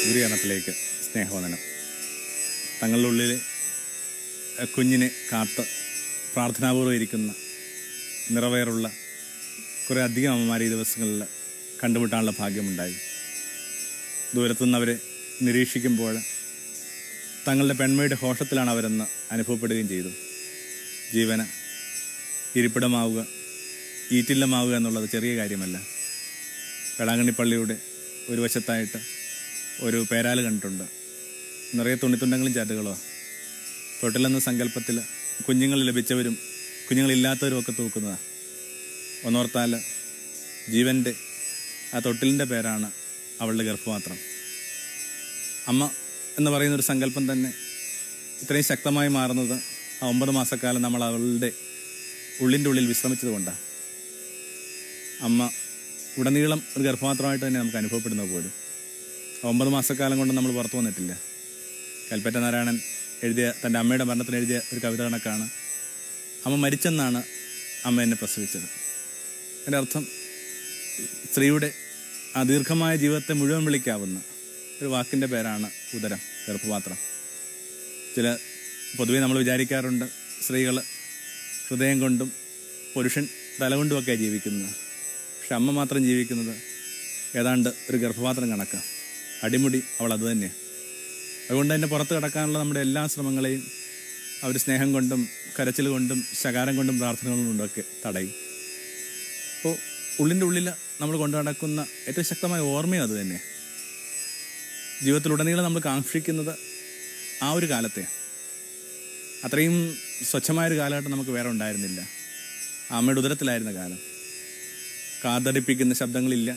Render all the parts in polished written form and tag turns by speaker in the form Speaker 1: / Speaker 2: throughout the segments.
Speaker 1: ഗുരുകരണത്തിലേക്ക് സ്നേഹവന്ദനം. തങ്ങളുടെ ഉള്ളിൽ കുഞ്ഞിനെ കാത്ത് പ്രാർത്ഥനാപൂർവ്വം ഇരിക്കുന്ന നിറവേറുള്ള കുറേ അധികം അമ്മമാർ ഈ ദിവസങ്ങളിൽ കണ്ടുമുട്ടാനുള്ള ഭാഗ്യമുണ്ടായി. ദൂരത്തുനിന്ന് അവരെ നിരീക്ഷിക്കുമ്പോൾ തങ്ങളുടെ പെൺമയുടെ ഘോഷത്തിലാണ് അവരെന്ന് അനുഭവപ്പെടുകയും ചെയ്തു. ജീവന ഇരിപ്പിടമാവുക, ഈറ്റില്ലമാവുക എന്നുള്ളത് ചെറിയ കാര്യമല്ല. വേളാങ്കണ്ണി പള്ളിയുടെ ഒരു വശത്തായിട്ട് ഒരു പേരാല് കണ്ടിട്ടുണ്ട്. നിറയെ തുണിത്തുണ്ടങ്ങളും ചാറ്റുകളോ. തൊട്ടിലെന്ന സങ്കല്പത്തിൽ കുഞ്ഞുങ്ങൾ ലഭിച്ചവരും കുഞ്ഞുങ്ങളില്ലാത്തവരും ഒക്കെ തൂക്കുന്നതാണ്. ഒന്നോർത്താൽ ജീവൻ്റെ ആ തൊട്ടിലിൻ്റെ പേരാണ് അവളുടെ ഗർഭപാത്രം. അമ്മ എന്ന് പറയുന്നൊരു സങ്കല്പം തന്നെ ഇത്രയും ശക്തമായി മാറുന്നത് ആ 9 മാസക്കാലം നമ്മൾ അവളുടെ ഉള്ളിൻ്റെ ഉള്ളിൽ വിശ്രമിച്ചത് കൊണ്ടാണ്. അമ്മ ഉടനീളം ഒരു ഗർഭപാത്രമായിട്ട് തന്നെ നമുക്ക് അനുഭവപ്പെടുന്നത് പോലും 9 മാസക്കാലം കൊണ്ട് നമ്മൾ പുറത്തു വന്നിട്ടില്ല. കൽപ്പറ്റ നാരായണൻ എഴുതിയ തൻ്റെ അമ്മയുടെ മരണത്തിന് എഴുതിയ ഒരു കവിത കണക്കാണ് അമ്മ മരിച്ചെന്നാണ് അമ്മ എന്നെ പ്രസവിച്ചത്. എൻ്റെ അർത്ഥം സ്ത്രീയുടെ ആ ദീർഘമായ ജീവിതത്തെ മുഴുവൻ വിളിക്കാവുന്ന ഒരു വാക്കിൻ്റെ പേരാണ് ഉദരം, ഗർഭപാത്രം. പൊതുവെ നമ്മൾ വിചാരിക്കാറുണ്ട് സ്ത്രീകൾ ഹൃദയം കൊണ്ടും പുരുഷൻ തലകൊണ്ടുമൊക്കെയാണ് ജീവിക്കുന്നത്. പക്ഷെ അമ്മ മാത്രം ജീവിക്കുന്നത് ഏതാണ്ട് ഒരു ഗർഭപാത്രം കണക്കാണ്. അടിമുടി അവൾ അതുതന്നെയാണ്. അതുകൊണ്ട് തന്നെ പുറത്ത് കിടക്കാനുള്ള നമ്മുടെ എല്ലാ ശ്രമങ്ങളെയും അവർ സ്നേഹം കൊണ്ടും കരച്ചിൽ കൊണ്ടും ശകാരം കൊണ്ടും പ്രാർത്ഥനകൾ കൊണ്ടൊക്കെ തടയും. അപ്പോൾ ഉള്ളിൻ്റെ ഉള്ളിൽ നമ്മൾ കൊണ്ടു നടക്കുന്ന ഏറ്റവും ശക്തമായ ഓർമ്മയും അത് തന്നെയാണ്. ജീവിതത്തിലുടനീളം നമ്മൾ കാക്ഷിക്കുന്നത് ആ ഒരു കാലത്തെ. അത്രയും സ്വച്ഛമായൊരു കാലഘട്ടം നമുക്ക് വേറെ ഉണ്ടായിരുന്നില്ല. അമ്മയുടെ ഉദരത്തിലായിരുന്ന കാലം. കാതടിപ്പിക്കുന്ന ശബ്ദങ്ങളില്ല,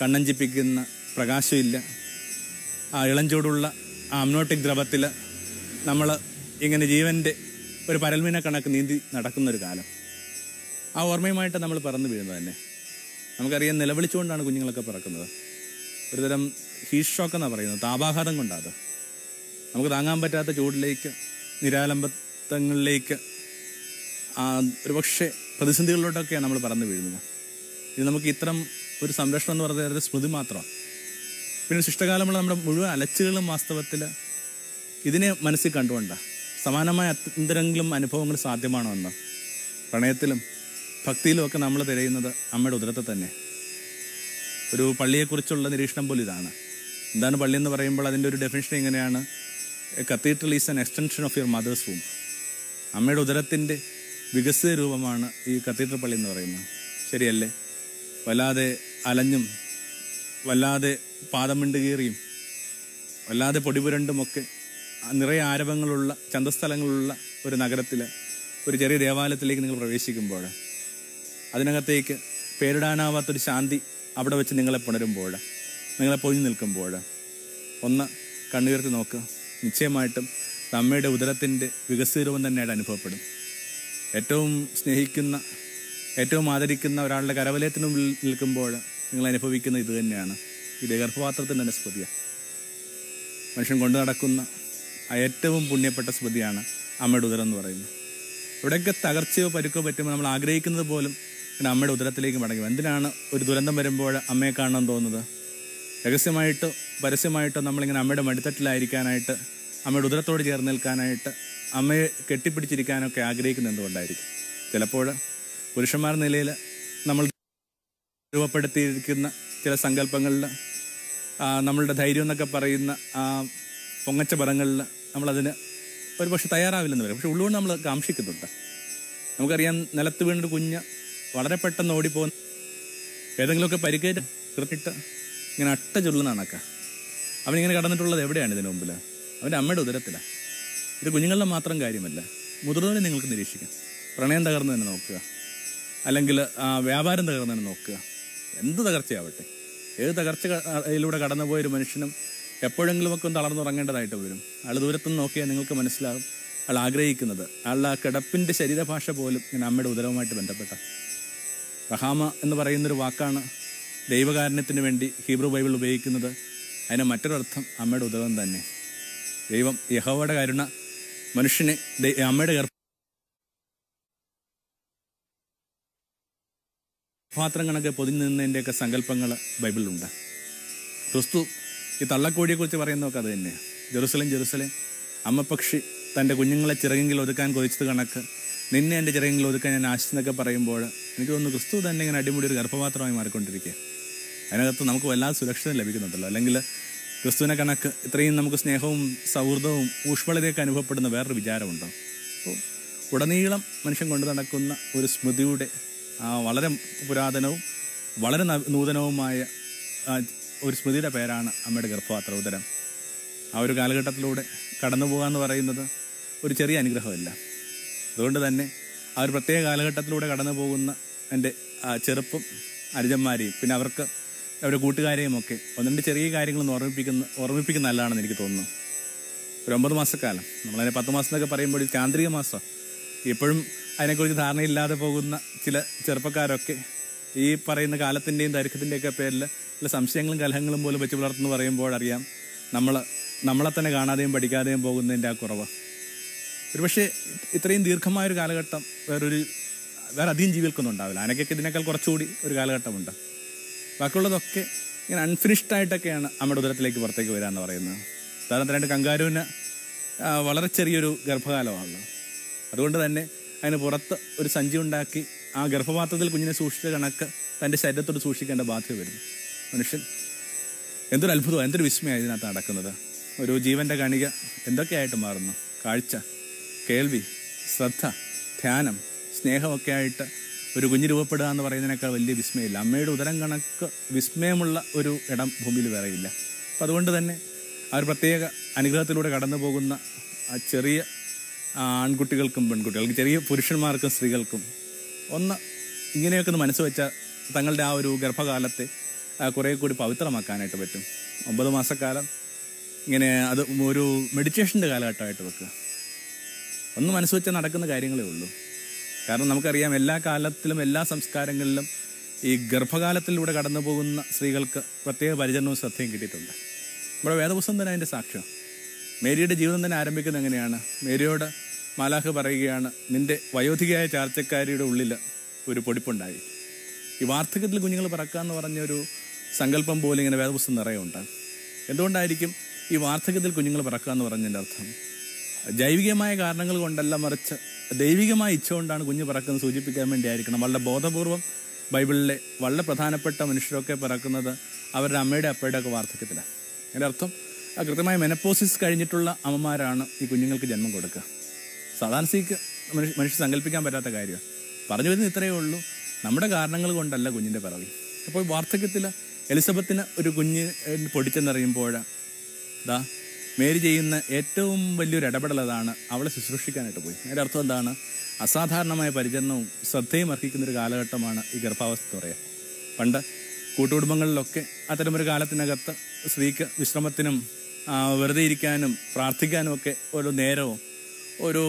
Speaker 1: കണ്ണഞ്ചിപ്പിക്കുന്ന പ്രകാശമില്ല. ആ ഇളഞ്ചൂടുള്ള ആ അമ്നോട്ടിക് ദ്രവത്തിൽ നമ്മൾ ഇങ്ങനെ ജീവൻ്റെ ഒരു പരൽമീന കണക്ക് നീന്തി നടക്കുന്നൊരു കാലം. ആ ഓർമ്മയുമായിട്ട് നമ്മൾ പറന്നു വീഴുന്നത് തന്നെ. നമുക്കറിയാം, നിലവിളിച്ചുകൊണ്ടാണ് കുഞ്ഞുങ്ങളൊക്കെ പിറക്കുന്നത്. ഒരുതരം ഹീറ്റ് ഷോക്ക് എന്നാണ് പറയുന്നത്, താപാഘാതം കൊണ്ടാണ്. നമുക്ക് താങ്ങാൻ പറ്റാത്ത ചൂടിലേക്ക്, നിരാലംബത്വങ്ങളിലേക്ക്, ഒരുപക്ഷെ പ്രതിസന്ധികളിലോട്ടൊക്കെയാണ് നമ്മൾ പറന്നു വീഴുന്നത്. ഇത് നമുക്ക് ഇത്തരം ഒരു സംരക്ഷണം എന്ന് പറയുന്നത് സ്മൃതി മാത്രമാണ്. പിന്നെ ശിഷ്ടകാലമുള്ള നമ്മുടെ മുഴുവൻ അലച്ചുകളും വാസ്തവത്തിൽ ഇതിനെ മനസ്സിൽ കണ്ടുകൊണ്ടാണ്. സമാനമായ എന്തെങ്കിലും അനുഭവങ്ങൾ സാധ്യമാണോ എന്ന് പ്രണയത്തിലും ഭക്തിയിലും ഒക്കെ നമ്മൾ തിരയുന്നത് അമ്മയുടെ ഉദരത്തെ തന്നെ. ഒരു പള്ളിയെക്കുറിച്ചുള്ള നിരീക്ഷണം പോലും ഇതാണ്. എന്താണ് പള്ളി എന്ന് പറയുമ്പോൾ അതിൻ്റെ ഒരു ഡെഫിനിഷൻ എങ്ങനെയാണ്? A cathedral is an extension of your mother's womb. അമ്മയുടെ ഉദരത്തിൻ്റെ വികസിത രൂപമാണ് ഈ കത്തീഡ്രൽ പള്ളി എന്ന് പറയുന്നത്. ശരിയല്ലേ? വല്ലാതെ അലഞ്ഞും വല്ലാതെ പാദമിണ്ട് കീറിയും വല്ലാതെ പൊടിപുരണ്ടുമൊക്കെ നിറയെ ആരവങ്ങളുള്ള ചന്തസ്ഥലങ്ങളുള്ള ഒരു നഗരത്തിൽ ഒരു ചെറിയ ദേവാലയത്തിലേക്ക് നിങ്ങൾ പ്രവേശിക്കുമ്പോൾ അതിനകത്തേക്ക് പേരിടാനാവാത്തൊരു ശാന്തി അവിടെ വെച്ച് നിങ്ങളെ പുണരുമ്പോൾ, നിങ്ങളെ പൊഴിഞ്ഞു നിൽക്കുമ്പോൾ ഒന്ന് കണ്ണുയർത്തി നോക്കുക. നിശ്ചയമായിട്ടും അമ്മയുടെ ഉദരത്തിൻ്റെ വികസിതരൂപം തന്നെയായിട്ട് അനുഭവപ്പെടും. ഏറ്റവും സ്നേഹിക്കുന്ന, ഏറ്റവും ആദരിക്കുന്ന ഒരാളുടെ കരവലയത്തിന് മുമ്പിൽ നിൽക്കുമ്പോൾ നിങ്ങൾ അനുഭവിക്കുന്ന ഇത് തന്നെയാണ്. ഇത് ഗർഭപാത്രത്തിൻ്റെ തന്നെ സ്മൃതിയാണ്. മനുഷ്യൻ കൊണ്ടു നടക്കുന്ന ആ ഏറ്റവും പുണ്യപ്പെട്ട സ്മൃതിയാണ് അമ്മയുടെ ഉദരം എന്ന് പറയുന്നത്. ഇവിടെയൊക്കെ തകർച്ചയോ പരുക്കോ പറ്റുമ്പോൾ നമ്മൾ ആഗ്രഹിക്കുന്നത് പോലും പിന്നെ അമ്മയുടെ ഉദരത്തിലേക്ക് മടങ്ങി. എന്തിനാണ് ഒരു ദുരന്തം വരുമ്പോൾ അമ്മയെ കാണാൻ തോന്നുന്നത്? രഹസ്യമായിട്ടോ പരസ്യമായിട്ടോ നമ്മളിങ്ങനെ അമ്മയുടെ മടിത്തട്ടിലായിരിക്കാനായിട്ട്, അമ്മയുടെ ഉദരത്തോട് ചേർന്ന് നിൽക്കാനായിട്ട്, അമ്മയെ കെട്ടിപ്പിടിച്ചിരിക്കാനൊക്കെ ആഗ്രഹിക്കുന്നത് എന്തുകൊണ്ടായിരിക്കും? ചിലപ്പോൾ പുരുഷന്മാർ നിലയിൽ നമ്മൾ രൂപപ്പെടുത്തിയിരിക്കുന്ന ചില സങ്കല്പങ്ങളിൽ, നമ്മളുടെ ധൈര്യം എന്നൊക്കെ പറയുന്ന ആ പൊങ്ങച്ച പദങ്ങളിൽ നമ്മളതിന് ഒരുപക്ഷെ തയ്യാറാവില്ലെന്ന് വരും. പക്ഷെ ഉള്ളുകൊണ്ട് നമ്മൾ കാക്ഷിക്കുന്നുണ്ട്. നമുക്കറിയാം, നിലത്ത് വീണൊരു കുഞ്ഞ് വളരെ പെട്ടെന്ന് ഓടിപ്പോകുന്ന ഏതെങ്കിലുമൊക്കെ പരിക്കേറ്റ് തീർത്തിട്ട് ഇങ്ങനെ അട്ട ചുള്ളുന്ന കണക്ക അവനിങ്ങനെ കടന്നിട്ടുള്ളത് എവിടെയാണ്? ഇതിനു മുമ്പിൽ അവൻ്റെ അമ്മയുടെ ഉദരത്തിലാണ്. ഇത് കുഞ്ഞുങ്ങളുടെ മാത്രം കാര്യമല്ല, മുതിർന്നവരെ നിങ്ങൾക്ക് നിരീക്ഷിക്കാം. പ്രണയം തകർന്നു തന്നെ നോക്കുക, അല്ലെങ്കിൽ വ്യാപാരം തകർന്നു തന്നെ നോക്കുക. എന്ത് തകർച്ചയാവട്ടെ, ഏത് തകർച്ചയിലൂടെ കടന്നുപോയൊരു മനുഷ്യനും എപ്പോഴെങ്കിലുമൊക്കെ ഒന്ന് തളർന്നുറങ്ങേണ്ടതായിട്ട് വരും. ആൾ ദൂരത്തുനിന്ന് നോക്കിയാൽ നിങ്ങൾക്ക് മനസ്സിലാകും ആൾ ആഗ്രഹിക്കുന്നത്, ആളുടെ ആ കിടപ്പിൻ്റെ ശരീരഭാഷ പോലും ഇങ്ങനെ അമ്മയുടെ ഉദരവുമായിട്ട് ബന്ധപ്പെട്ട. റഹാമ എന്ന് പറയുന്നൊരു വാക്കാണ് ദൈവകാരുണ്യത്തിന് വേണ്ടി ഹീബ്രു ബൈബിൾ ഉപയോഗിക്കുന്നത്. അതിന് മറ്റൊരർത്ഥം അമ്മയുടെ ഉദരം തന്നെ. ദൈവം, യഹോവയുടെ കരുണ മനുഷ്യനെ അമ്മയുടെ പാത്രം കണക്കെ പൊതിഞ്ഞു നിന്നതിൻ്റെയൊക്കെ സങ്കല്പങ്ങൾ ബൈബിളിലുണ്ട്. ക്രിസ്തു ഈ തള്ളക്കോഴിയെക്കുറിച്ച് പറയുന്നതൊക്കെ അത് തന്നെയാണ്. ജെറുസലേം ജെറുസലേം, അമ്മപ്പക്ഷി തൻ്റെ കുഞ്ഞുങ്ങളെ ചിറകെങ്കിൽ ഒതുക്കാൻ കൊതിച്ചത് കണക്ക് നിന്നെ എൻ്റെ ചിറകെങ്കിൽ ഒതുക്കാൻ ഞാൻ ആശിച്ചെന്നൊക്കെ പറയുമ്പോൾ എനിക്ക് തോന്നുന്നു ക്രിസ്തു തന്നെ ഇങ്ങനെ അടിമുടി ഒരു ഗർഭപാത്രമായി മാറിക്കൊണ്ടിരിക്കുക. അതിനകത്ത് നമുക്ക് വല്ലാതെ സുരക്ഷിതം ലഭിക്കുന്നുണ്ടല്ലോ. അല്ലെങ്കിൽ ക്രിസ്തുവിനെ കണക്ക് ഇത്രയും നമുക്ക് സ്നേഹവും സൗഹൃദവും ഊഷ്മളതയൊക്കെ അനുഭവപ്പെടുന്ന വേറൊരു വിചാരമുണ്ടോ? അപ്പോൾ ഉടനീളം മനുഷ്യൻ കൊണ്ടു നടക്കുന്ന ഒരു സ്മൃതിയുടെ വളരെ പുരാതനവും വളരെ നൂതനവുമായ ഒരു സ്മൃതിയുടെ പേരാണ് അമ്മയുടെ ഗർഭപാത്ര ഉദരം. ആ ഒരു കാലഘട്ടത്തിലൂടെ കടന്നു പോകുക എന്ന് പറയുന്നത് ഒരു ചെറിയ അനുഗ്രഹമല്ല. അതുകൊണ്ട് തന്നെ ആ ഒരു പ്രത്യേക കാലഘട്ടത്തിലൂടെ കടന്നു പോകുന്ന എൻ്റെ ചെറുപ്പം അനുജന്മാരെയും പിന്നെ അവർക്ക് അവരുടെ കൂട്ടുകാരെയും ഒക്കെ ഒന്ന് രണ്ട് ചെറിയ കാര്യങ്ങളൊന്ന് ഓർമ്മിപ്പിക്കുന്ന നല്ലതാണെന്ന് എനിക്ക് തോന്നുന്നു. ഒരു 9 മാസക്കാലം, നമ്മളതിനെ 10 മാസം എന്നൊക്കെ പറയുമ്പോൾ ചാന്ദ്രിക മാസം, ഇപ്പോഴും അതിനെക്കുറിച്ച് ധാരണയില്ലാതെ പോകുന്ന ചില ചെറുപ്പക്കാരൊക്കെ ഈ പറയുന്ന കാലത്തിൻ്റെയും ദൈർഘ്യത്തിൻ്റെയൊക്കെ പേരിൽ ചില സംശയങ്ങളും കലഹങ്ങളും പോലും വെച്ച് പുലർത്തുന്നു പറയുമ്പോഴറിയാം നമ്മളെ തന്നെ കാണാതെയും പഠിക്കാതെയും പോകുന്നതിൻ്റെ ആ കുറവ്. ഒരുപക്ഷെ ഇത്രയും ദീർഘമായൊരു കാലഘട്ടം വേറെ അധികം ജീവികൾക്കൊന്നും ഉണ്ടാവില്ല. അതിനൊക്കെ ഇതിനേക്കാൾ കുറച്ചുകൂടി ഒരു കാലഘട്ടമുണ്ട്. ബാക്കിയുള്ളതൊക്കെ ഇങ്ങനെ അൺഫിനിഷ്ഡ് ആയിട്ടൊക്കെയാണ് അമ്മയുടെ ഉദരത്തിലേക്ക് പുറത്തേക്ക് വരിക എന്ന് പറയുന്നത്. ഉദാഹരണത്തിനായിട്ട് കങ്കാരുവിന് വളരെ ചെറിയൊരു ഗർഭകാലമാണല്ലോ. അതുകൊണ്ട് തന്നെ അതിന് പുറത്ത് ഒരു സഞ്ചി ഉണ്ടാക്കി ആ ഗർഭപാത്രത്തിൽ കുഞ്ഞിനെ സൂക്ഷിച്ച കണക്ക് തൻ്റെ ശരീരത്തോട് സൂക്ഷിക്കേണ്ട ബാധ്യത വരുന്നു. മനുഷ്യൻ എന്തൊരു അത്ഭുതമാണ്, എന്തൊരു വിസ്മയമാണ് ഇതിനകത്ത് നടക്കുന്നത്. ഒരു ജീവൻ്റെ കണിക എന്തൊക്കെയായിട്ട് മാറുന്നു. കാഴ്ച, കേൾവി, ശ്രദ്ധ, ധ്യാനം, സ്നേഹമൊക്കെ ആയിട്ട് ഒരു കുഞ്ഞ് രൂപപ്പെടുക എന്ന് പറയുന്നതിനേക്കാൾ വലിയ വിസ്മയമില്ല. അമ്മയുടെ ഉദരം കണക്ക് വിസ്മയമുള്ള ഒരു ഇടം ഭൂമിയിൽ വേറെയില്ല. അപ്പം അതുകൊണ്ട് തന്നെ ആ ഒരു പ്രത്യേക അനുഗ്രഹത്തിലൂടെ കടന്നു പോകുന്ന ആ ചെറിയ ആൺകുട്ടികൾക്കും പെൺകുട്ടികൾക്കും ചെറിയ പുരുഷന്മാർക്കും സ്ത്രീകൾക്കും ഇങ്ങനെയൊക്കെ ഒന്ന് മനസ്സ് വെച്ചാൽ തങ്ങളുടെ ആ ഒരു ഗർഭകാലത്തെ കുറേ കൂടി പവിത്രമാക്കാനായിട്ട് പറ്റും. 9 മാസക്കാലം ഇങ്ങനെ അത് ഒരു മെഡിറ്റേഷൻ്റെ കാലഘട്ടമായിട്ട് വെക്കുക. ഒന്ന് മനസ്സ് വെച്ചാൽ നടക്കുന്ന കാര്യങ്ങളേ ഉള്ളൂ. കാരണം നമുക്കറിയാം എല്ലാ കാലത്തിലും എല്ലാ സംസ്കാരങ്ങളിലും ഈ ഗർഭകാലത്തിലൂടെ കടന്നു പോകുന്ന സ്ത്രീകൾക്ക് പ്രത്യേക പരിചരണവും ശ്രദ്ധയും കിട്ടിയിട്ടുണ്ട്. നമ്മുടെ വേദപുസ്തകം തന്നെ അതിൻ്റെ സാക്ഷ്യം. മേരിയുടെ ജീവിതം തന്നെ ആരംഭിക്കുന്നത് എങ്ങനെയാണ്? മേരിയോട് മാലാഖ പറയുകയാണ്, നിന്റെ വയോധികയായ ചാർച്ചക്കാരിയുടെ ഉള്ളിൽ ഒരു പൊടിപ്പുണ്ടായി. ഈ വാർദ്ധക്യത്തിൽ കുഞ്ഞുങ്ങൾ പിറക്കുക എന്ന് പറഞ്ഞൊരു സങ്കല്പം പോലെ ഇങ്ങനെ വേദപുസ്തകം നിറയുണ്ട്. എന്തുകൊണ്ടായിരിക്കും ഈ വാർദ്ധക്യത്തിൽ കുഞ്ഞുങ്ങൾ പിറക്കുക എന്ന് പറഞ്ഞതിൻ്റെ അർത്ഥം? ജൈവികമായ കാരണങ്ങൾ കൊണ്ടല്ല, മറിച്ച് ദൈവികമായ ഇച്ഛ കൊണ്ടാണ് കുഞ്ഞ് പിറക്കുന്നത് സൂചിപ്പിക്കാൻ വേണ്ടിയായിരിക്കണം. വളരെ ബോധപൂർവം ബൈബിളിലെ വളരെ പ്രധാനപ്പെട്ട മനുഷ്യരൊക്കെ പിറക്കുന്നത് അവരുടെ അമ്മയുടെ അപ്പയുടെ ഒക്കെ വാർദ്ധക്യത്തിലാണ്. അതിൻ്റെ അർത്ഥം കൃത്യമായ മെനപ്പോസിസ് കഴിഞ്ഞിട്ടുള്ള അമ്മമാരാണ് ഈ കുഞ്ഞുങ്ങൾക്ക് ജന്മം കൊടുക്കുക. സാധാരണ സ്ഥിതിക്ക് മനുഷ്യർ സങ്കല്പിക്കാൻ പറ്റാത്ത കാര്യമാണ്. പറഞ്ഞു വരുന്നത് ഇത്രയേ ഉള്ളൂ, നമ്മുടെ കാരണങ്ങൾ കൊണ്ടല്ല കുഞ്ഞിൻ്റെ പിറവി. അപ്പോൾ വാർദ്ധക്യത്തിൽ എലിസബത്തിന് ഒരു കുഞ്ഞ് പൊടിച്ചെന്നറിയുമ്പോൾ മേരി ചെയ്യുന്ന ഏറ്റവും വലിയൊരു ഇടപെടൽ അതാണ്, അവളെ ശുശ്രൂഷിക്കാനായിട്ട് പോയി. അതിൻ്റെ അർത്ഥം എന്താണ്? അസാധാരണമായ പരിചരണവും ശ്രദ്ധയും അർഹിക്കുന്നൊരു കാലഘട്ടമാണ് ഈ ഗർഭാവസ്ഥ പറയുക. പണ്ട് കൂട്ടുകുടുംബങ്ങളിലൊക്കെ അത്തരമൊരു കാലത്തിനകത്ത് സ്ത്രീക്ക് വിശ്രമത്തിനും വെറുതെ ഇരിക്കാനും പ്രാർത്ഥിക്കാനും ഒക്കെ ഒരു നേരവും ഒരു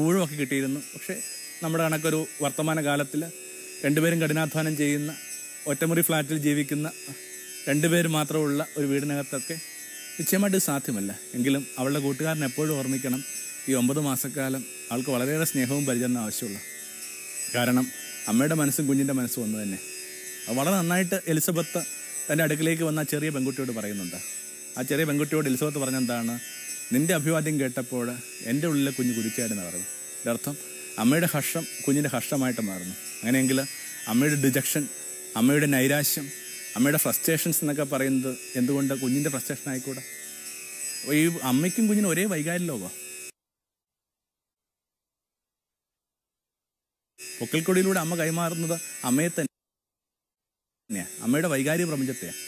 Speaker 1: ഊഴമൊക്കെ കിട്ടിയിരുന്നു. പക്ഷേ നമ്മുടെ കണക്കൊരു വർത്തമാന കാലത്തിൽ 2 പേരും കഠിനാധ്വാനം ചെയ്യുന്ന ഒറ്റമുറി ഫ്ലാറ്റിൽ ജീവിക്കുന്ന 2 പേര് മാത്രമുള്ള ഒരു വീടിനകത്തൊക്കെ നിശ്ചയമായിട്ട് സാധ്യമല്ല. എങ്കിലും അവളുടെ കൂട്ടുകാരൻ എപ്പോഴും ഓർമ്മിക്കണം, ഈ 9 മാസക്കാലം അവൾക്ക് വളരെയേറെ സ്നേഹവും പരിചരണവും ആവശ്യമുള്ള. കാരണം അമ്മയുടെ മനസ്സും കുഞ്ഞിൻ്റെ മനസ്സും ഒന്ന് തന്നെ. അത് വളരെ നന്നായിട്ട് എലിസബത്ത് തൻ്റെ അടുക്കിലേക്ക് വന്ന ആ ചെറിയ പെൺകുട്ടിയോട് പറയുന്നുണ്ട്. ആ ചെറിയ പെൺകുട്ടിയോട് എലിസബത്ത് പറഞ്ഞെന്താണ്? നിൻ്റെ അഭിവാദ്യം കേട്ടപ്പോൾ എൻ്റെ ഉള്ളിലെ കുഞ്ഞ് കുതിച്ചായിരുന്നു പറയുന്നത്. ഇതിൻ്റെ അർത്ഥം അമ്മയുടെ ഹർഷം കുഞ്ഞിൻ്റെ ഹർഷമായിട്ട് മാറുന്നു. അങ്ങനെയെങ്കിൽ അമ്മയുടെ ഡിജക്ഷൻ, അമ്മയുടെ നൈരാശ്യം, അമ്മയുടെ ഫ്രസ്ട്രേഷൻസ് എന്നൊക്കെ പറയുന്നത് എന്തുകൊണ്ട് കുഞ്ഞിൻ്റെ ഫ്രസ്ട്രേഷൻ ആയിക്കൂടെ? ഈ അമ്മയ്ക്കും കുഞ്ഞിനും ഒരേ വൈകാര്യ ലോകമാണ്. പൊക്കൽക്കൊടിയിലൂടെ അമ്മ കൈമാറുന്നത് അമ്മയെ തന്നെയാണ്, അമ്മയുടെ വൈകാരിക പ്രപഞ്ചത്തെയാണ്.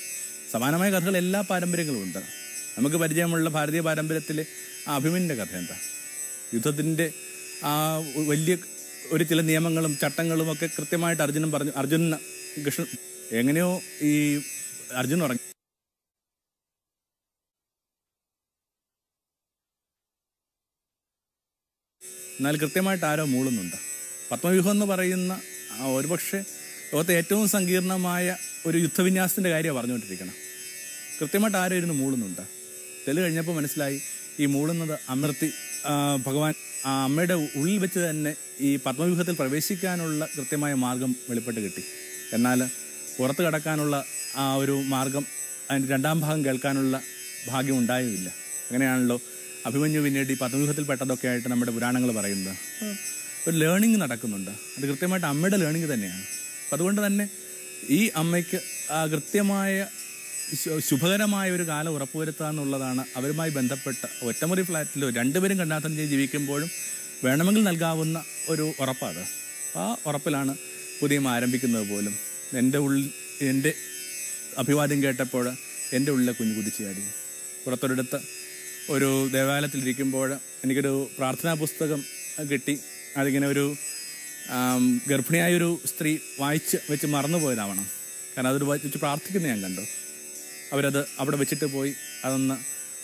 Speaker 1: സമാനമായ കഥകൾ എല്ലാ പാരമ്പര്യങ്ങളും ഉണ്ട്. നമുക്ക് പരിചയമുള്ള ഭാരതീയ പാരമ്പര്യത്തിലെ ആ അഭിമന്യൻ്റെ കഥ എന്താ? യുദ്ധത്തിൻ്റെ ആ വലിയ ഒരു ചില നിയമങ്ങളും ചട്ടങ്ങളും ഒക്കെ കൃത്യമായിട്ട് അർജുനന് കൃഷ്ണൻ എങ്ങനെയോ ഈ അർജുൻ ഉറങ്ങി. എന്നാൽ കൃത്യമായിട്ട് ആരോ മൂളുന്നുണ്ട്. പത്മവ്യൂഹം എന്ന് പറയുന്ന ഒരുപക്ഷെ ലോകത്തെ ഏറ്റവും സങ്കീർണമായ ഒരു യുദ്ധവിന്യാസത്തിൻ്റെ കാര്യമാണ് പറഞ്ഞുകൊണ്ടിരിക്കണം. കൃത്യമായിട്ട് ആരോ ഇരുന്ന് മൂളുന്നുണ്ട്. തെളിവ് കഴിഞ്ഞപ്പോൾ മനസ്സിലായി ഈ മൂളുന്നത് അമൃത്തി ഭഗവാൻ അമ്മയുടെ ഉള്ളിൽ വെച്ച് തന്നെ ഈ പത്മവ്യൂഹത്തിൽ പ്രവേശിക്കാനുള്ള കൃത്യമായ മാർഗം വെളിപ്പെട്ട് കിട്ടി. എന്നാൽ പുറത്ത് കടക്കാനുള്ള ആ ഒരു മാർഗം അതിൻ്റെ രണ്ടാം ഭാഗം കേൾക്കാനുള്ള ഭാഗ്യം ഉണ്ടായുമില്ല. അങ്ങനെയാണല്ലോ അഭിമന്യു പിന്നീട് ഈ പത്മവ്യൂഹത്തിൽപ്പെട്ടതൊക്കെ ആയിട്ട് നമ്മുടെ പുരാണങ്ങൾ പറയുന്നത്. ഒരു ലേണിംഗ് നടക്കുന്നുണ്ട്. അത് കൃത്യമായിട്ട് അമ്മയുടെ ലേണിംഗ് തന്നെയാണ്. അപ്പം അതുകൊണ്ട് തന്നെ ഈ അമ്മയ്ക്ക് കൃത്യമായ ശുഭകരമായ ഒരു കാലം ഉറപ്പുവരുത്തുക എന്നുള്ളതാണ് അവരുമായി ബന്ധപ്പെട്ട ഒറ്റമുറി ഫ്ലാറ്റിലോ രണ്ടുപേരും കണ്ടാത്തം ചെയ്ത് ജീവിക്കുമ്പോഴും വേണമെങ്കിൽ നൽകാവുന്ന ഒരു ഉറപ്പാണ്. ആ ഉറപ്പിലാണ് പുതിയ ആരംഭിക്കുന്നത് പോലും. എൻ്റെ അഭിവാദ്യം കേട്ടപ്പോൾ എൻ്റെ ഉള്ളിലെ കുഞ്ഞു കുതിച്ചുചാടി. പുറത്തൊരിടത്ത് ഒരു ദേവാലയത്തിലിരിക്കുമ്പോൾ എനിക്കൊരു പ്രാർത്ഥനാ പുസ്തകം കിട്ടി. അതിങ്ങനെ ഒരു ഗർഭിണിയായൊരു സ്ത്രീ വായിച്ച് വെച്ച് മറന്നുപോയതാവണം. കാരണം അതൊരു വെച്ച് പ്രാർത്ഥിക്കുന്ന ഞാൻ കണ്ടു. അവരത് അവിടെ വെച്ചിട്ട് പോയി അതൊന്ന്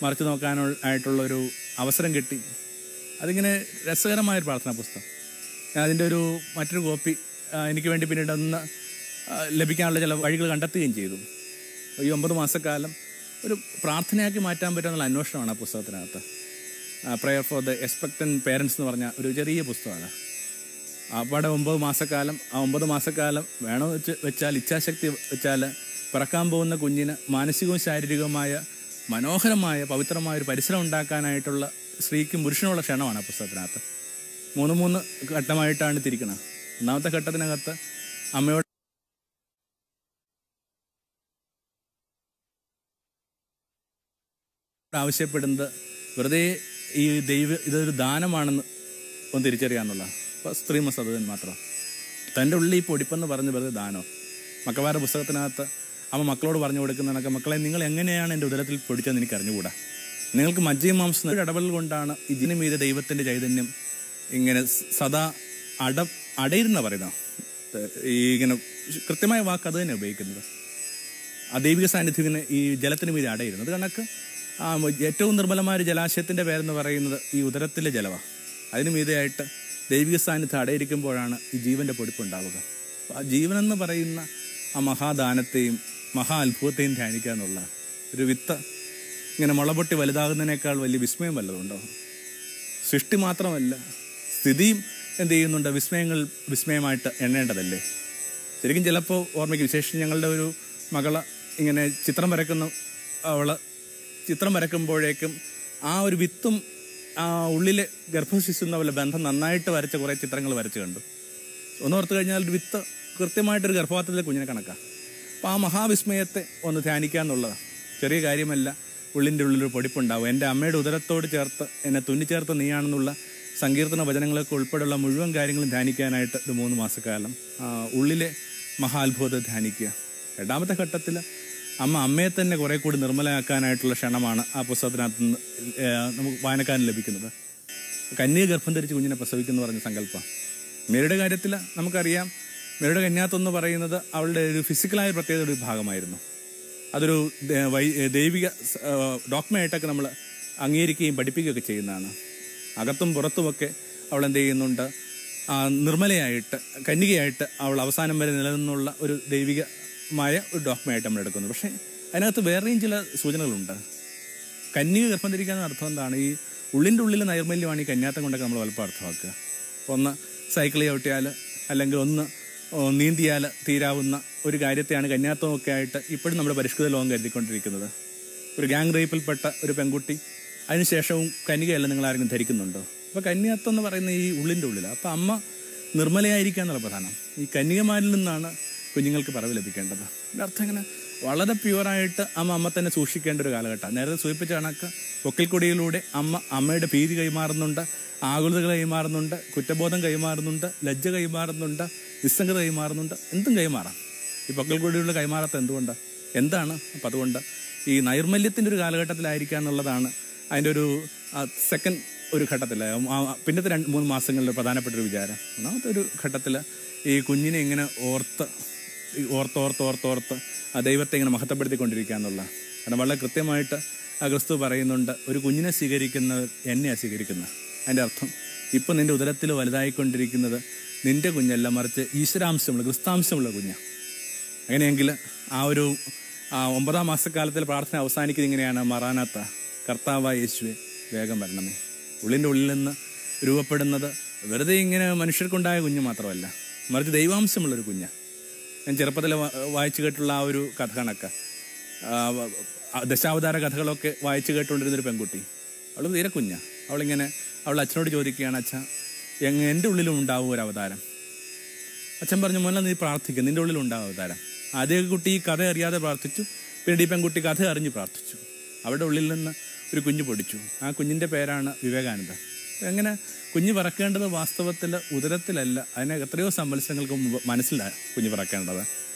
Speaker 1: മറിച്ച് നോക്കാനായിട്ടുള്ളൊരു അവസരം കിട്ടി. അതിങ്ങനെ രസകരമായൊരു പ്രാർത്ഥനാ പുസ്തകം. ഞാൻ അതിൻ്റെ മറ്റൊരു കോപ്പി എനിക്ക് വേണ്ടി പിന്നീട് ഒന്ന് ലഭിക്കാനുള്ള ചില വഴികൾ കണ്ടെത്തുകയും ചെയ്തു. ഈ 9 മാസക്കാലം ഒരു പ്രാർത്ഥനയാക്കി മാറ്റാൻ പറ്റുമെന്നുള്ള അന്വേഷണമാണ് ആ പുസ്തകത്തിനകത്ത്. പ്രയർ ഫോർ ദ എക്സ്പെക്ടൻറ്റ് പേരൻസ് എന്ന് പറഞ്ഞ ഒരു ചെറിയ പുസ്തകമാണ്. അവിടെ 9 മാസക്കാലം, ആ 9 മാസക്കാലം വേണം വെച്ചാൽ ഇച്ഛാശക്തി വെച്ചാൽ പിറക്കാൻ പോകുന്ന കുഞ്ഞിന് മാനസികവും ശാരീരികവുമായ മനോഹരമായ പവിത്രമായ ഒരു പരിസരം ഉണ്ടാക്കാനായിട്ടുള്ള സ്ത്രീക്കും പുരുഷനുമുള്ള ക്ഷണമാണ് ആ പുസ്തകത്തിനകത്ത്. 3 ഘട്ടമായിട്ടാണ് തിരിക്കുന്നത്. ഒന്നാമത്തെ ഘട്ടത്തിനകത്ത് അമ്മയോട് ആവശ്യപ്പെടുന്നത് വെറുതെ ഈ ഇതൊരു ദാനമാണെന്ന് ഒന്ന് തിരിച്ചറിയാന്നുള്ള സ്ത്രീ മസതൻ മാത്രം. തൻ്റെ ഉള്ളിൽ ഈ പൊടിപ്പെന്ന് പറഞ്ഞ് വെറുതെ ദാനോ. മക്കവാരുടെ പുസ്തകത്തിനകത്ത് അമ്മ മക്കളോട് പറഞ്ഞു കൊടുക്കുന്നതൊക്കെ, മക്കളെ നിങ്ങൾ എങ്ങനെയാണ് എൻ്റെ ഉദരത്തിൽ പൊടിച്ചതെന്ന് എനിക്ക് അറിഞ്ഞുകൂടാ. നിങ്ങൾക്ക് മജ്ജയും മാംസം ഇടപെടൽ കൊണ്ടാണ് ഇതിനു മീതെ ദൈവത്തിൻ്റെ ചൈതന്യം ഇങ്ങനെ സദാ അടയിരുന്ന പറയുന്നത്. ഇങ്ങനെ കൃത്യമായ വാക്ക് അത് തന്നെ ഉപയോഗിക്കുന്നത്. ആ ദൈവിക സാന്നിധ്യം ഇങ്ങനെ ഈ ജലത്തിന് മീതെ അടയിരുന്നത് കണക്ക് ഏറ്റവും നിർമ്മലമായ ഒരു ജലാശയത്തിൻ്റെ പേരെന്ന് പറയുന്നത് ഈ ഉദരത്തിലെ ജലമാണ്. അതിന് മീതെയായിട്ട് ദൈവിക സാന്നിധ്യം അടയിരിക്കുമ്പോഴാണ് ഈ ജീവൻ്റെ പൊടിപ്പുണ്ടാവുക. അപ്പോൾ ആ ജീവനെന്ന് പറയുന്ന ആ മഹാദാനത്തെയും മഹാ അത്ഭുതത്തെയും ധ്യാനിക്കുക എന്നുള്ള ഒരു വിത്ത് ഇങ്ങനെ മുളപൊട്ടി വലുതാകുന്നതിനേക്കാൾ വലിയ വിസ്മയം വല്ലതുണ്ടോ? സൃഷ്ടി മാത്രമല്ല, സ്ഥിതിയും എന്ത് ചെയ്യുന്നുണ്ട്? വിസ്മയമായിട്ട് എണ്ണേണ്ടതല്ലേ? ശരിക്കും ചിലപ്പോൾ ഓർമ്മയ്ക്ക് വിശേഷം ഞങ്ങളുടെ ഒരു മകള് ഇങ്ങനെ ചിത്രം വരയ്ക്കുന്നു. അവള് ചിത്രം വരയ്ക്കുമ്പോഴേക്കും ആ ഒരു വിത്തും ആ ഉള്ളിലെ ഗർഭശിശു തമ്മിലുള്ള ബന്ധം നന്നായിട്ട് വരച്ച കുറേ ചിത്രങ്ങൾ വരച്ച് കണ്ടു. ഒന്നോർത്ത് കഴിഞ്ഞാൽ ഒരു വിത്ത് കൃത്യമായിട്ടൊരു ഗർഭപാത്രത്തിലെ കുഞ്ഞിനെ കണക്കാം. അപ്പോൾ ആ മഹാവിസ്മയത്തെ ഒന്ന് ധ്യാനിക്കുക എന്നുള്ളതാണ്. ചെറിയ കാര്യമല്ല. ഉള്ളിൻ്റെ ഉള്ളിലൊരു പൊടിപ്പുണ്ടാവും. എൻ്റെ അമ്മയുടെ ഉദരത്തോട് ചേർത്ത് എന്നെ തുന്നിച്ചേർത്ത് നീയാണെന്നുള്ള സങ്കീർത്തന വചനങ്ങളൊക്കെ ഉൾപ്പെടെയുള്ള മുഴുവൻ കാര്യങ്ങളും ധ്യാനിക്കാനായിട്ട് ഒരു 3 മാസക്കാലം ഉള്ളിലെ മഹാത്ഭുതത്തെ ധ്യാനിക്കുക. രണ്ടാമത്തെ ഘട്ടത്തിൽ അമ്മയെ തന്നെ കുറെ കൂടി നിർമ്മലയാക്കാനായിട്ടുള്ള ക്ഷണമാണ് ആ പുസ്തകത്തിനകത്ത് നിന്ന് നമുക്ക് വായനക്കാരന് ലഭിക്കുന്നത്. കന്യക ഗർഭം ധരിച്ച് കുഞ്ഞിനെ പ്രസവിക്കുന്നു പറഞ്ഞ സങ്കല്പം. മേരിയുടെ കാര്യത്തിൽ നമുക്കറിയാം, മേരിയുടെ കന്യാത്വം എന്ന് പറയുന്നത് അവളുടെ ഒരു ഫിസിക്കലായ പ്രത്യേകത ഒരു ഭാഗമായിരുന്നു. അതൊരു ദൈവിക ഡോക്മയായിട്ടൊക്കെ നമ്മൾ അംഗീകരിക്കുകയും പഠിപ്പിക്കുകയൊക്കെ ചെയ്യുന്നതാണ്. അകത്തും പുറത്തുമൊക്കെ അവൾ എന്ത് ചെയ്യുന്നുണ്ട്? നിർമ്മലയായിട്ട് കന്യകയായിട്ട് അവൾ അവസാനം വരെ നിലനിന്നുള്ള ഒരു ദൈവികമായ ഒരു ഡോക്മയായിട്ട് നമ്മൾ എടുക്കുന്നത്. പക്ഷേ അതിനകത്ത് വേറെയും ചില സൂചനകളുണ്ട്. കന്യക ഗർഭം ധരിക്കാന്ന് അർത്ഥം എന്താണ്? ഈ ഉള്ളിൻ്റെ ഉള്ളിൽ നൈർമല്യമാണ് ഈ കന്യാത്തം കൊണ്ടൊക്കെ നമ്മൾ വലുപ്പം അർത്ഥമാക്കുക. ഒന്ന് സൈക്കിൾ ചവിട്ടിയാൽ അല്ലെങ്കിൽ ഒന്ന് നീന്തിയാൽ തീരാവുന്ന ഒരു കാര്യത്തെയാണ് കന്യാത്വമൊക്കെ ആയിട്ട് ഇപ്പോഴും നമ്മുടെ പരിഷ്കൃത ലോകം കരുതിക്കൊണ്ടിരിക്കുന്നത്. ഒരു ഗ്യാങ് റേപ്പിൽപ്പെട്ട ഒരു പെൺകുട്ടി അതിനുശേഷവും കന്യകയല്ല നിങ്ങൾ ആരെങ്കിലും ധരിക്കുന്നുണ്ടോ? അപ്പോൾ കന്യാത്വം എന്ന് പറയുന്ന ഈ ഉള്ളിൻ്റെ ഉള്ളിലാണ്. അപ്പോൾ അമ്മ നിർമ്മലയായിരിക്കുക എന്നുള്ള പ്രധാനം. ഈ കന്യകമാരിൽ നിന്നാണ് കുഞ്ഞുങ്ങൾക്ക് പറവ് ലഭിക്കേണ്ടത്. അതിൻ്റെ അർത്ഥം ഇങ്ങനെ വളരെ പ്യുവറായിട്ട് അമ്മ തന്നെ സൂക്ഷിക്കേണ്ട ഒരു കാലഘട്ടമാണ്. നേരത്തെ സൂചിപ്പിച്ച കണക്ക് പൊക്കിൽക്കൊടിയിലൂടെ അമ്മയുടെ ഭീതി കൈമാറുന്നുണ്ട്, ആകുലതകൾ കൈമാറുന്നുണ്ട്, കുറ്റബോധം കൈമാറുന്നുണ്ട്, ലജ്ജ കൈമാറുന്നുണ്ട്, നിസ്സംഗത കൈമാറുന്നുണ്ട്. എന്തും കൈമാറാം. ഈ പൊക്കിൽക്കൊടിയിലൂടെ കൈമാറാത്ത എന്തുകൊണ്ടാണ്? എന്താണ്? അപ്പം അതുകൊണ്ട് ഈ നൈർമല്യത്തിൻ്റെ ഒരു കാലഘട്ടത്തിലായിരിക്കുക എന്നുള്ളതാണ് അതിൻ്റെ ഒരു സെക്കൻഡ് ഒരു ഘട്ടത്തിൽ. പിന്നത്തെ 2-3 മാസങ്ങളിൽ പ്രധാനപ്പെട്ട ഒരു വിചാരം. ഒന്നാമത്തെ ഒരു ഘട്ടത്തിൽ ഈ കുഞ്ഞിനെ ഇങ്ങനെ ഓർത്ത് ആ ദൈവത്തെ ഇങ്ങനെ മഹത്വപ്പെടുത്തിക്കൊണ്ടിരിക്കുക എന്നുള്ള. കാരണം വളരെ കൃത്യമായിട്ട് ക്രിസ്തു പറയുന്നുണ്ട്, ഒരു കുഞ്ഞിനെ സ്വീകരിക്കുന്നവർ എന്നെയാണ് സ്വീകരിക്കുന്നത്. അതിൻ്റെ അർത്ഥം ഇപ്പം നിൻ്റെ ഉദരത്തിൽ വലുതായിക്കൊണ്ടിരിക്കുന്നത് നിൻ്റെ കുഞ്ഞല്ല, മറിച്ച് ഈശ്വരാംശമുള്ള ക്രിസ്താംശമുള്ള കുഞ്ഞാണ്. അങ്ങനെയെങ്കിൽ ആ ഒരു 9 മാസക്കാലത്തിൽ പ്രാർത്ഥന അവസാനിക്കുന്നത് ഇങ്ങനെയാണ്: മറാനാത്ത, കർത്താവായ യേശുവേ വേഗം വരണമേ. ഉള്ളിൻ്റെ ഉള്ളിൽ നിന്ന് രൂപപ്പെടുന്നത് വെറുതെ ഇങ്ങനെ മനുഷ്യർക്കുണ്ടായ കുഞ്ഞ് മാത്രമല്ല, മറിച്ച് ദൈവാംശമുള്ളൊരു കുഞ്ഞാണ്. ഞാൻ ചെറുപ്പത്തിൽ വായിച്ചു കേട്ടുള്ള ആ ഒരു കഥ കണക്ക് ദശാവതാര കഥകളൊക്കെ വായിച്ചു കേട്ടുകൊണ്ടിരുന്നൊരു പെൺകുട്ടി. അവൾ തീരെ കുഞ്ഞാ. അവൾ അച്ഛനോട് ചോദിക്കുകയാണ്, അച്ഛാ എൻ്റെ ഉള്ളിലും ഉണ്ടാവും ഒരു അവതാരം. അച്ഛൻ പറഞ്ഞു, മോനെ നീ പ്രാർത്ഥിക്കുക, നിൻ്റെ ഉള്ളിലുണ്ടാവും അവതാരം. ആദ്യമൊക്കെ കുട്ടി ഈ കഥ അറിയാതെ പ്രാർത്ഥിച്ചു, പിന്നീട് ഈ പെൺകുട്ടി കഥ അറിഞ്ഞ് പ്രാർത്ഥിച്ചു. അവരുടെ ഉള്ളിൽ നിന്ന് ഒരു കുഞ്ഞ് പൊടിച്ചു. ആ കുഞ്ഞിൻ്റെ പേരാണ് വിവേകാനന്ദ. എങ്ങനെ കുഞ്ഞ് പറക്കേണ്ടത് വാസ്തവത്തിൽ ഉദരത്തിലല്ല, അതിനെ എത്രയോ സംവത്സരങ്ങൾക്ക് മുമ്പ് മനസ്സിലാണ് കുഞ്ഞ് പറക്കേണ്ടത്.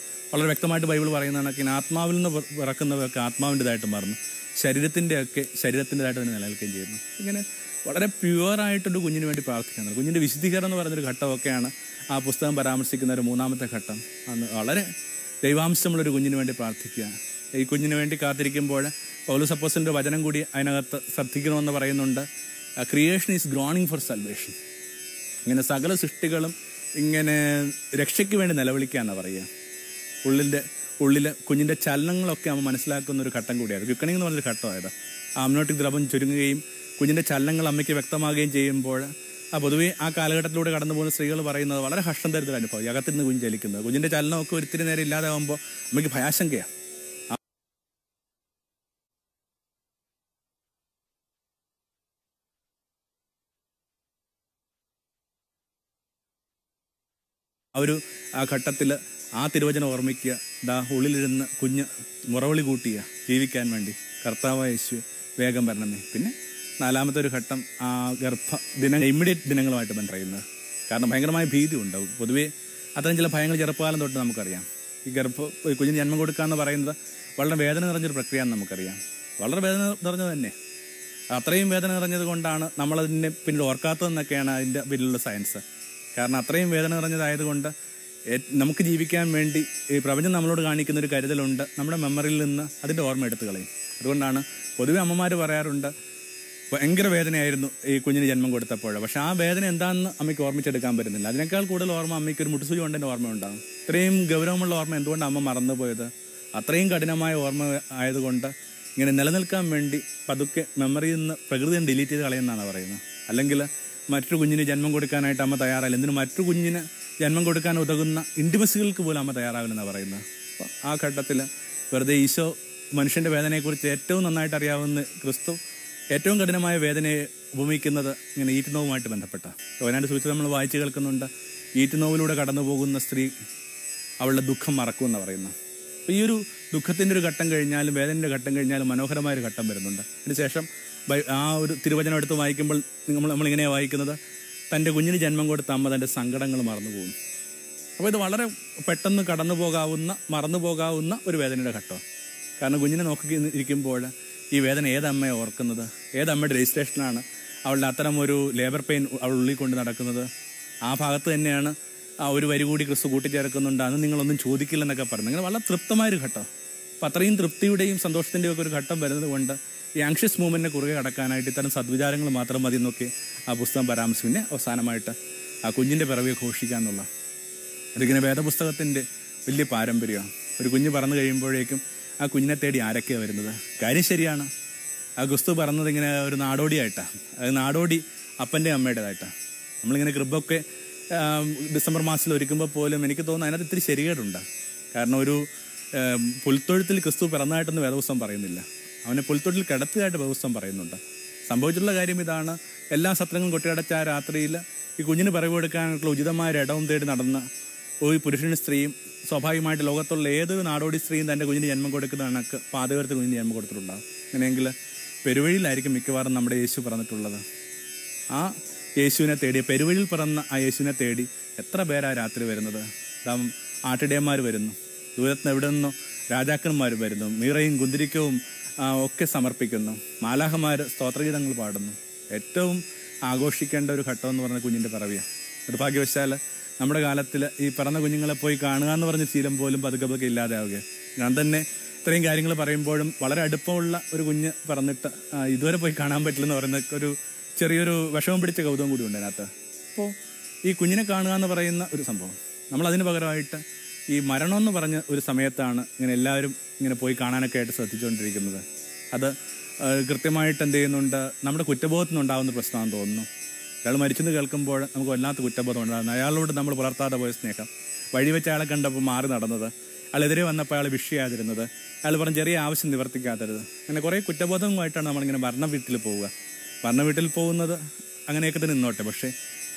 Speaker 1: വളരെ വ്യക്തമായിട്ട് ബൈബിൾ പറയുന്ന കണക്കിന് ആത്മാവിൽ നിന്ന് പിറക്കുന്നവർക്ക് ആത്മാവിൻ്റെതായിട്ട് മാറുന്നു, ശരീരത്തിൻ്റെതായിട്ട് തന്നെ നിലനിൽക്കുകയും ചെയ്യുന്നു. ഇങ്ങനെ വളരെ പ്യുവറായിട്ടൊരു കുഞ്ഞിന് വേണ്ടി പ്രാർത്ഥിക്കുന്നത്, കുഞ്ഞിൻ്റെ വിശുദ്ധീകരണം എന്ന് പറയുന്നൊരു ഘട്ടമൊക്കെയാണ് ആ പുസ്തകം പരാമർശിക്കുന്ന ഒരു 3-ാമത്തെ ഘട്ടം. അന്ന് വളരെ ദൈവാംശമുള്ളൊരു കുഞ്ഞിന് വേണ്ടി പ്രാർത്ഥിക്കുക. ഈ കുഞ്ഞിന് വേണ്ടി കാത്തിരിക്കുമ്പോൾ പൗലോസ് അപ്പോസ്തലൻ്റെ വചനം കൂടി അതിനകത്ത് ശ്രദ്ധിക്കണമെന്ന് പറയുന്നുണ്ട്. Creation is groaning for salvation. ഇങ്ങനെ സകല സൃഷ്ടികളും ഇങ്ങനെ രക്ഷയ്ക്ക് വേണ്ടി നിലവിളിക്കാന്നാണ് പറയുക. ഉള്ളിൽ കുഞ്ഞിൻ്റെ ചലനങ്ങളൊക്കെ അമ്മ മനസ്സിലാക്കുന്ന ഒരു ഘട്ടം കൂടിയായിരുന്നു. ക്വിക്കണിംഗ് എന്ന് പറഞ്ഞൊരു ഘട്ടമായത്. ആ അമ്നോട്ടിക് ദ്രവം ചുരുങ്ങുകയും കുഞ്ഞിൻ്റെ ചലനങ്ങൾ അമ്മയ്ക്ക് വ്യക്തമാകുകയും ചെയ്യുമ്പോൾ പൊതുവെ ആ കാലഘട്ടത്തിലൂടെ കടന്നു പോകുന്ന സ്ത്രീകൾ പറയുന്നത് വളരെ കഷ്ടം തരുന്നൊരു അനുഭവം. ഈ അകത്തുനിന്ന് കുഞ്ഞ് ചലിക്കുന്നത്, കുഞ്ഞിൻ്റെ ചലനമൊക്കെ ഒരിത്തിരി നേരം ഇല്ലാതാകുമ്പോൾ അമ്മയ്ക്ക് ഭയാശങ്കയാണ്. ആ ഘട്ടത്തിൽ ആ തിരുവചനം ഓർമ്മിക്കുക. ഉള്ളിലിരുന്ന് കുഞ്ഞ് മുറവിളി കൂട്ടിയ ജീവിക്കാൻ വേണ്ടി കർത്താവായ യേശുവേ വേഗം വരണമേ. പിന്നെ 4-ാമത്തെ ഒരു ഘട്ടം ആ ഇമ്മീഡിയറ്റ് ദിനങ്ങളുമായിട്ട് ബന്ധപ്പെടുന്നത്. കാരണം ഭയങ്കരമായ ഭീതി ഉണ്ടാവും. പൊതുവേ അത്തരം ചില ഭയങ്ങൾ ചെറുപ്പകാലം തൊട്ട് നമുക്കറിയാം. ഈ കുഞ്ഞിന് ജന്മം കൊടുക്കുക എന്ന് പറയുന്നത് വളരെ വേദന നിറഞ്ഞൊരു പ്രക്രിയയാണെന്ന് നമുക്കറിയാം. വളരെ വേദന നിറഞ്ഞത് തന്നെ. അത്രയും വേദന നിറഞ്ഞത് കൊണ്ടാണ് നമ്മളതിനെ പിന്നീട് ഓർക്കാത്തതെന്നൊക്കെയാണ് അതിൻ്റെ പിന്നിലുള്ള സയൻസ്. കാരണം അത്രയും വേദന നിറഞ്ഞതായതുകൊണ്ട് നമുക്ക് ജീവിക്കാൻ വേണ്ടി ഈ പ്രപഞ്ചം നമ്മളോട് കാണിക്കുന്ന ഒരു കരുതലുണ്ട്. നമ്മുടെ മെമ്മറിയിൽ നിന്ന് അതിൻ്റെ ഓർമ്മ എടുത്തു കളയും. അതുകൊണ്ടാണ് പൊതുവെ അമ്മമാർ പറയാറുണ്ട്, ഭയങ്കര വേദനയായിരുന്നു ഈ കുഞ്ഞിന് ജന്മം കൊടുത്തപ്പോൾ. പക്ഷെ ആ വേദന എന്താണെന്ന് അമ്മയ്ക്ക് ഓർമ്മിച്ചെടുക്കാൻ പറ്റുന്നില്ല. അതിനേക്കാൾ കൂടുതൽ ഓർമ്മ അമ്മയ്ക്ക് ഒരു മുട്ടുസൂചി കൊണ്ടതിൻ്റെ ഓർമ്മ ഉണ്ടാകും. ഇത്രയും ഗൗരവമുള്ള ഓർമ്മ എന്തുകൊണ്ടാണ് അമ്മ മറന്നുപോയത്? അത്രയും കഠിനമായ ഓർമ്മ ആയതുകൊണ്ട് ഇങ്ങനെ നിലനിൽക്കാൻ വേണ്ടി പതുക്കെ മെമ്മറിയിൽ നിന്ന് പ്രകൃതിയെ ഡിലീറ്റ് ചെയ്ത് കളയുന്നതാണ് പറയുന്നത്. അല്ലെങ്കിൽ മറ്റൊരു കുഞ്ഞിന് ജന്മം കൊടുക്കാനായിട്ട് അമ്മ തയ്യാറായില്ല. എന്തിനും മറ്റൊരു കുഞ്ഞിന് ജന്മം കൊടുക്കാൻ ഉതകുന്ന ഇൻറ്റിമസികൾക്ക് പോലും അമ്മ തയ്യാറാവില്ലെന്നാണ് പറയുന്നത്. അപ്പോൾ ആ ഘട്ടത്തിൽ വെറുതെ ഈശോ മനുഷ്യൻ്റെ വേദനയെക്കുറിച്ച് ഏറ്റവും നന്നായിട്ട് അറിയാവുന്ന ക്രിസ്തു ഏറ്റവും കഠിനമായ വേദനയെ ഉപമിക്കുന്നത് ഇങ്ങനെ ഈറ്റുനോവുമായിട്ട് ബന്ധപ്പെട്ട യോഹന്നാന്റെ സുവിശേഷം നമ്മൾ വായിച്ചു കേൾക്കുന്നുണ്ട്. ഈറ്റുനോവിലൂടെ കടന്നു പോകുന്ന സ്ത്രീ അവളുടെ ദുഃഖം മറക്കുമെന്ന് പറയുന്നത്. അപ്പോൾ ഈ ഒരു ദുഃഖത്തിൻ്റെ ഒരു ഘട്ടം കഴിഞ്ഞാലും വേദനയുടെ ഘട്ടം കഴിഞ്ഞാലും മനോഹരമായൊരു ഘട്ടം വരുന്നുണ്ട്. അതിനുശേഷം ആ ഒരു തിരുവചനം എടുത്ത് വായിക്കുമ്പോൾ നമ്മളിങ്ങനെയാണ് വായിക്കുന്നത്, തൻ്റെ കുഞ്ഞിന് ജന്മം കൊടുത്ത അമ്മ തൻ്റെ സങ്കടങ്ങൾ മറന്നു പോകുന്നു. അപ്പോൾ ഇത് വളരെ പെട്ടെന്ന് മറന്നു പോകാവുന്ന ഒരു വേദനയുടെ ഘട്ടമാണ്. കാരണം കുഞ്ഞിനെ നോക്കി ഇരിക്കുമ്പോൾ ഈ വേദന ഏതമ്മയെ ഓർക്കുന്നത്? ഏതമ്മയുടെ രജിസ്ട്രേഷനാണ് അവളുടെ അത്തരം ഒരു ലേബർ പെയിൻ അവൾ ഉള്ളിൽ കൊണ്ട് നടക്കുന്നത്? ആ ഭാഗത്ത് തന്നെയാണ് ആ ഒരു വരി കൂടി ക്രിസ്തു കൂട്ടിച്ചേർക്കുന്നുണ്ട്, അന്ന് നിങ്ങളൊന്നും ചോദിക്കില്ലെന്നൊക്കെ പറഞ്ഞു. അങ്ങനെ വളരെ തൃപ്തമായൊരു ഘട്ടം. അപ്പം അത്രയും തൃപ്തിയുടെയും സന്തോഷത്തിൻ്റെയും ഒക്കെ ഒരു ഘട്ടം വരുന്നത് കൊണ്ട് ഈ ആങ്ഷ്യസ് മൂവ്മെൻറ്റിനെ കുറുകെ കടക്കാനായിട്ട് ഇത്തരം സദ്വിചാരങ്ങൾ മാത്രം മതി എന്നൊക്കെ ആ പുസ്തകം പരാമർശിച്ചു. പിന്നെ അവസാനമായിട്ട് ആ കുഞ്ഞിൻ്റെ പിറവിയെ ഘോഷിക്കുക എന്നുള്ള അതിങ്ങനെ വേദപുസ്തകത്തിൻ്റെ വലിയ പാരമ്പര്യമാണ്. ഒരു കുഞ്ഞ് പറന്നു കഴിയുമ്പോഴേക്കും ആ കുഞ്ഞിനെ തേടി ആരൊക്കെയാണ് വരുന്നത്? കാര്യം ശരിയാണ്. ആ ക്രിസ്തു പറഞ്ഞത് ഇങ്ങനെ ഒരു നാടോടിയായിട്ടാണ്. അത് നാടോടി അപ്പൻ്റെ അമ്മയുടേതായിട്ടാണ്. നമ്മളിങ്ങനെ ക്രിബൊക്കെ ഡിസംബർ മാസത്തിൽ ഒരുക്കുമ്പോൾ പോലും എനിക്ക് തോന്നുന്നു അതിനകത്ത് ഇത്തിരി ശരികേടുണ്ട്. കാരണം ഒരു പുൽത്തൊഴുത്തിൽ ക്രിസ്തു പിറന്നതായിട്ടൊന്നും വേദപുസ്തകം പറയുന്നില്ല. അവനെ പുൽത്തൊഴുത്തിൽ കിടത്തിയതായിട്ട് വേദപുസ്തകം പറയുന്നുണ്ട്. സംഭവിച്ചിട്ടുള്ള കാര്യം ഇതാണ്, എല്ലാ സത്രങ്ങളും കൊട്ടിയടച്ച ആ രാത്രിയിൽ ഈ കുഞ്ഞിന് പിറവിയെടുക്കാനായിട്ടുള്ള ഉചിതമായ ഒരു ഇടവും തേടി നടന്ന ഒരു പുരുഷനും സ്ത്രീയും സ്വാഭാവികമായിട്ട് ലോകത്തുള്ള ഏതൊരു നാടോടി സ്ത്രീയും തൻ്റെ കുഞ്ഞിന് ജന്മം കൊടുക്കുന്ന കണക്ക് പാതകരത്തിൽ കുഞ്ഞിന് ജന്മം കൊടുത്തിട്ടുണ്ടാകും. അങ്ങനെയെങ്കിൽ പെരുവഴിയിലായിരിക്കും മിക്കവാറും നമ്മുടെ യേശു പറഞ്ഞിട്ടുള്ളത്. ആ യേശുവിനെ തേടി, പെരുവഴിയിൽ പിറന്ന ആ യേശുവിനെ തേടി എത്ര പേരാ രാത്രി വരുന്നത്? ആട്ടിടയന്മാർ വരുന്നു, ദൂരത്ത് എവിടെ നിന്നോ രാജാക്കന്മാർ വരുന്നു, മീറയും കുന്തിരിക്കവും ഒക്കെ സമർപ്പിക്കുന്നു, മാലാഹമാർ സ്തോത്രഗീതങ്ങൾ പാടുന്നു. ഏറ്റവും ആഘോഷിക്കേണ്ട ഒരു ഘട്ടം എന്ന് പറഞ്ഞ കുഞ്ഞിൻ്റെ പിറവിയാണ്. നിർഭാഗ്യവശാൽ നമ്മുടെ കാലത്തിൽ ഈ പിറന്ന കുഞ്ഞുങ്ങളെ പോയി കാണുക എന്ന് പറഞ്ഞ ശീലം പോലും പതുക്കെ ഇല്ലാതെ ആവുകയാണ്. ഞാൻ തന്നെ ഇത്രയും കാര്യങ്ങൾ പറയുമ്പോഴും വളരെ അടുപ്പമുള്ള ഒരു കുഞ്ഞ് പറഞ്ഞിട്ട് ഇതുവരെ പോയി കാണാൻ പറ്റില്ലെന്ന് പറയുന്ന ഒരു ചെറിയൊരു വിഷമം പിടിച്ച കൗതുകം കൂടി ഉണ്ട് അതിനകത്ത്. അപ്പോൾ ഈ കുഞ്ഞിനെ കാണുക എന്ന് പറയുന്ന ഒരു സംഭവം, നമ്മളതിന് പകരമായിട്ട് ഈ മരണം എന്ന് പറഞ്ഞ ഒരു സമയത്താണ് ഇങ്ങനെ എല്ലാവരും ഇങ്ങനെ പോയി കാണാനൊക്കെ ആയിട്ട് ശ്രദ്ധിച്ചുകൊണ്ടിരിക്കുന്നത്. അത് കൃത്യമായിട്ട് എന്ത് ചെയ്യുന്നുണ്ട്, നമ്മുടെ കുറ്റബോധത്തിൽ നിന്നുണ്ടാകുന്ന പ്രശ്നമാണെന്ന് തോന്നുന്നു. അയാൾ മരിച്ചെന്ന് കേൾക്കുമ്പോൾ നമുക്ക് വല്ലാത്ത കുറ്റബോധം ഉണ്ടാകുന്നു. അയാളോട് നമ്മൾ പുലർത്താതെ പോയ സ്നേഹം, വഴിവെച്ച് അയാളെ കണ്ടപ്പോൾ മാറി നടന്നത്, അയാളെതിരെ വന്നപ്പോൾ അയാൾ വിഷയാതിരുന്നത്, അയാൾ പറഞ്ഞ ചെറിയ ആവശ്യം നിവർത്തിക്കാത്തത്, അങ്ങനെ കുറേ കുറ്റബോധവുമായിട്ടാണ് നമ്മളിങ്ങനെ മരണ വീട്ടിൽ പോവുക. മരണ വീട്ടിൽ പോകുന്നത് അങ്ങനെയൊക്കെ തന്നെ നിന്നോട്ടെ, പക്ഷേ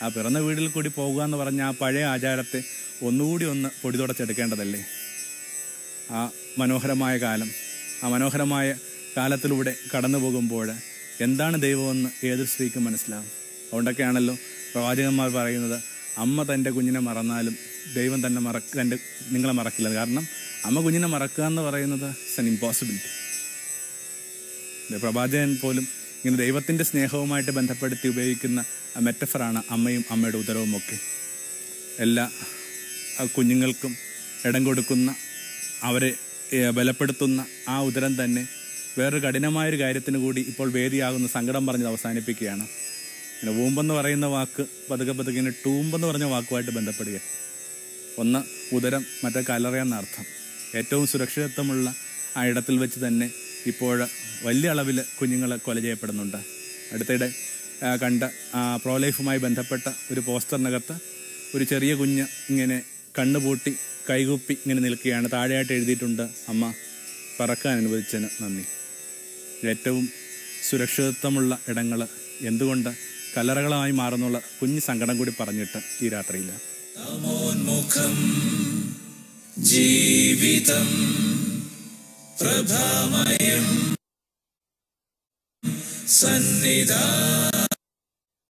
Speaker 1: ആ പിറന്ന വീട്ടിൽ കൂടി പോകുക എന്ന് പറഞ്ഞ ആ പഴയ ആചാരത്തെ ഒന്നുകൂടി ഒന്ന് പൊടി തുടച്ചെടുക്കേണ്ടതല്ലേ? ആ മനോഹരമായ കാലം, ആ മനോഹരമായ കാലത്തിലൂടെ കടന്നു പോകുമ്പോൾ എന്താണ് ദൈവമെന്ന് ഏതൊരു സ്ത്രീക്കും മനസ്സിലാവും. അതുകൊണ്ടൊക്കെയാണല്ലോ പ്രവാചകന്മാർ പറയുന്നത്, അമ്മ തൻ്റെ കുഞ്ഞിനെ മറന്നാലും ദൈവം തന്നെ നിങ്ങളെ മറക്കില്ല. കാരണം അമ്മ കുഞ്ഞിനെ മറക്കുക എന്ന് പറയുന്നത് ഇറ്റ്സ് ആൻ ഇമ്പോസിബിലിറ്റി. പ്രവാചകൻ പോലും ഇങ്ങനെ ദൈവത്തിൻ്റെ സ്നേഹവുമായിട്ട് ബന്ധപ്പെടുത്തി ഉപയോഗിക്കുന്ന മെറ്റഫറാണ് അമ്മയും അമ്മയുടെ ഉദരവും ഒക്കെ. എല്ലാ കുഞ്ഞുങ്ങൾക്കും ഇടം കൊടുക്കുന്ന, അവരെ ബലപ്പെടുത്തുന്ന ആ ഉദരം തന്നെ വേറൊരു കഠിനമായൊരു കാര്യത്തിന് കൂടി ഇപ്പോൾ വേദിയാകുന്ന സങ്കടം പറഞ്ഞത് അവസാനിപ്പിക്കുകയാണ്. പിന്നെ വൂമ്പെന്ന് പറയുന്ന വാക്ക് പതുക്കെ പതുക്കെ ഇങ്ങനെ ടൂമ്പെന്ന് പറഞ്ഞ വാക്കുമായിട്ട് ബന്ധപ്പെടുക. ഒന്ന് ഉദരം, മറ്റേ കല്ലറയെന്ന അർത്ഥം. ഏറ്റവും സുരക്ഷിതത്വമുള്ള ആ ഇടത്തിൽ വെച്ച് തന്നെ ഇപ്പോൾ വലിയ അളവിൽ കുഞ്ഞുങ്ങൾ കൊല ചെയ്യപ്പെടുന്നുണ്ട്. അടുത്തിടെ കണ്ട പ്രോലൈഫുമായി ബന്ധപ്പെട്ട ഒരു പോസ്റ്ററിനകത്ത് ഒരു ചെറിയ കുഞ്ഞ് ഇങ്ങനെ കണ്ണുപൂട്ടി കൈകൂപ്പി ഇങ്ങനെ നിൽക്കുകയാണ്. താഴെയായിട്ട് എഴുതിയിട്ടുണ്ട്, അമ്മ പറക്കാൻ അനുവദിച്ചതിന് നന്ദി. ഏറ്റവും സുരക്ഷിതത്വമുള്ള ഇടങ്ങൾ എന്തുകൊണ്ട് കല്ലറകളായി മാറുന്നുള്ള കുഞ്ഞു സങ്കടം കൂടി പറഞ്ഞിട്ട് ഈ രാത്രിയിൽ ജീവിതം പ്രഭാമയം സന്നിധാനം